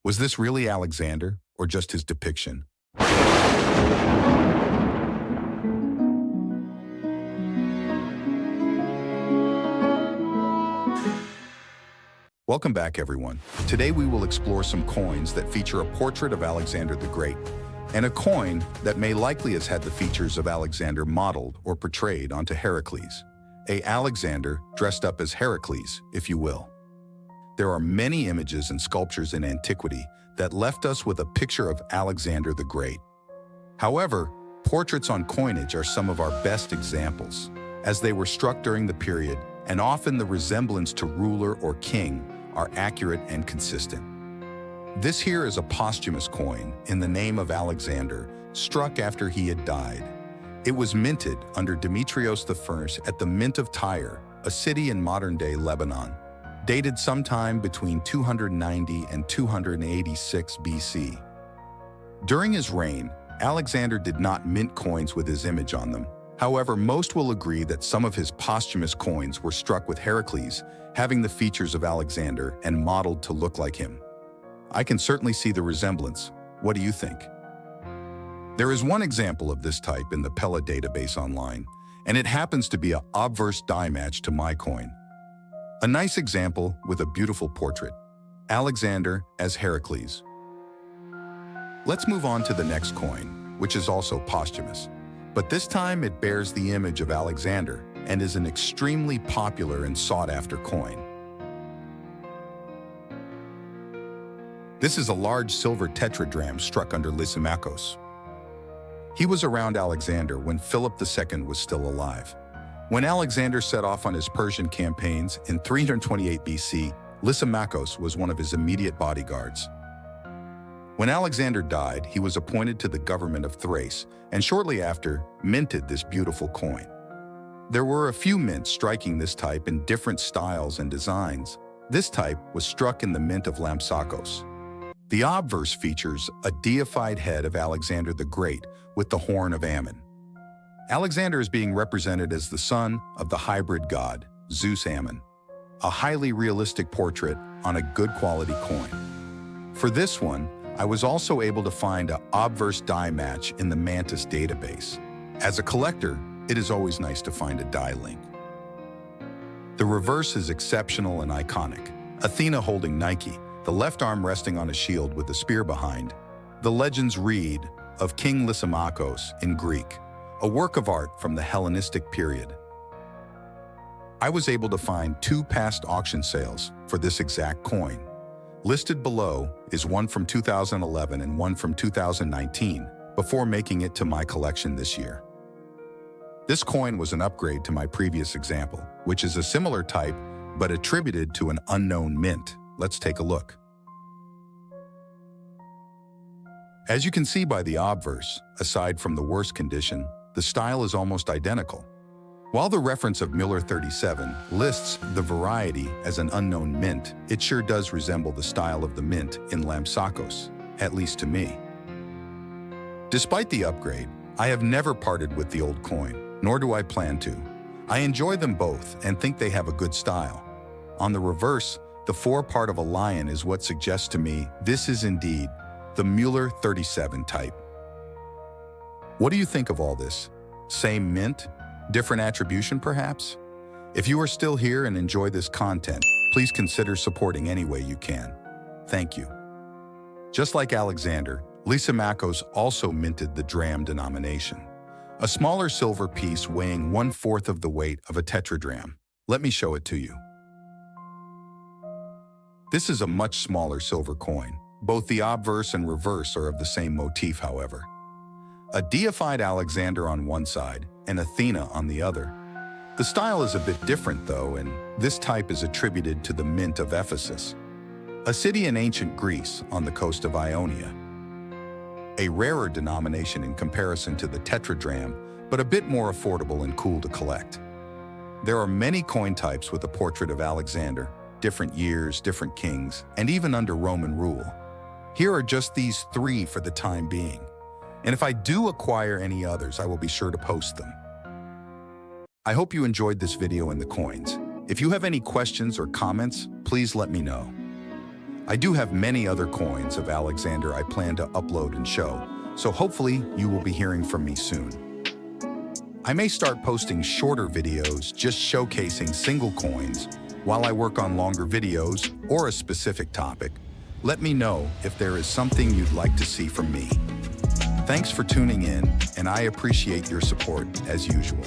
Was this really Alexander, or just his depiction? Welcome back, everyone. Today we will explore some coins that feature a portrait of Alexander the Great, and a coin that may likely has had the features of Alexander modeled or portrayed onto Heracles. A Alexander dressed up as Heracles, if you will. There are many images and sculptures in antiquity that left us with a picture of Alexander the Great. However, portraits on coinage are some of our best examples, as they were struck during the period, and often the resemblance to ruler or king are accurate and consistent. This here is a posthumous coin in the name of Alexander, struck after he had died. It was minted under Demetrios I at the Mint of Tyre, a city in modern-day Lebanon, dated sometime between 290 and 286 BC. During his reign, Alexander did not mint coins with his image on them. However, most will agree that some of his posthumous coins were struck with Heracles, having the features of Alexander and modeled to look like him. I can certainly see the resemblance. What do you think? There is one example of this type in the Pella database online, and it happens to be an obverse die match to my coin. A nice example with a beautiful portrait. Alexander as Heracles. Let's move on to the next coin, which is also posthumous. But this time it bears the image of Alexander and is an extremely popular and sought-after coin. This is a large silver tetradrachm struck under Lysimachos. He was around Alexander when Philip II was still alive. When Alexander set off on his Persian campaigns in 328 BC, Lysimachos was one of his immediate bodyguards. When Alexander died, he was appointed to the government of Thrace, and shortly after, minted this beautiful coin. There were a few mints striking this type in different styles and designs. This type was struck in the mint of Lampsakos. The obverse features a deified head of Alexander the Great with the horn of Ammon. Alexander is being represented as the son of the hybrid god, Zeus Ammon, a highly realistic portrait on a good quality coin. For this one, I was also able to find an obverse die match in the Mantis database. As a collector, it is always nice to find a die link. The reverse is exceptional and iconic. Athena holding Nike, the left arm resting on a shield with a spear behind. The legends read of King Lysimachos in Greek, a work of art from the Hellenistic period. I was able to find 2 past auction sales for this exact coin. Listed below is one from 2011 and one from 2019, before making it to my collection this year. This coin was an upgrade to my previous example, which is a similar type, but attributed to an unknown mint. Let's take a look. As you can see by the obverse, aside from the worst condition, the style is almost identical. While the reference of Müller 37 lists the variety as an unknown mint, it sure does resemble the style of the mint in Lampsakos, at least to me. Despite the upgrade, I have never parted with the old coin, nor do I plan to. I enjoy them both and think they have a good style. On the reverse, the forepart of a lion is what suggests to me this is indeed the Müller 37 type. What do you think of all this? Same mint? Different attribution, perhaps? If you are still here and enjoy this content, please consider supporting any way you can. Thank you. Just like Alexander, Lysimachos also minted the drachm denomination, a smaller silver piece weighing 1/4 of the weight of a tetradrachm. Let me show it to you. This is a much smaller silver coin. Both the obverse and reverse are of the same motif, however. A deified Alexander on one side and Athena on the other. The style is a bit different though, and this type is attributed to the Mint of Ephesus, a city in ancient Greece on the coast of Ionia. A rarer denomination in comparison to the Tetradrachm, but a bit more affordable and cool to collect. There are many coin types with a portrait of Alexander, different years, different kings, and even under Roman rule. Here are just these 3 for the time being. And if I do acquire any others, I will be sure to post them. I hope you enjoyed this video and the coins. If you have any questions or comments, please let me know. I do have many other coins of Alexander I plan to upload and show, so hopefully you will be hearing from me soon. I may start posting shorter videos just showcasing single coins while I work on longer videos or a specific topic. Let me know if there is something you'd like to see from me. Thanks for tuning in, and I appreciate your support as usual.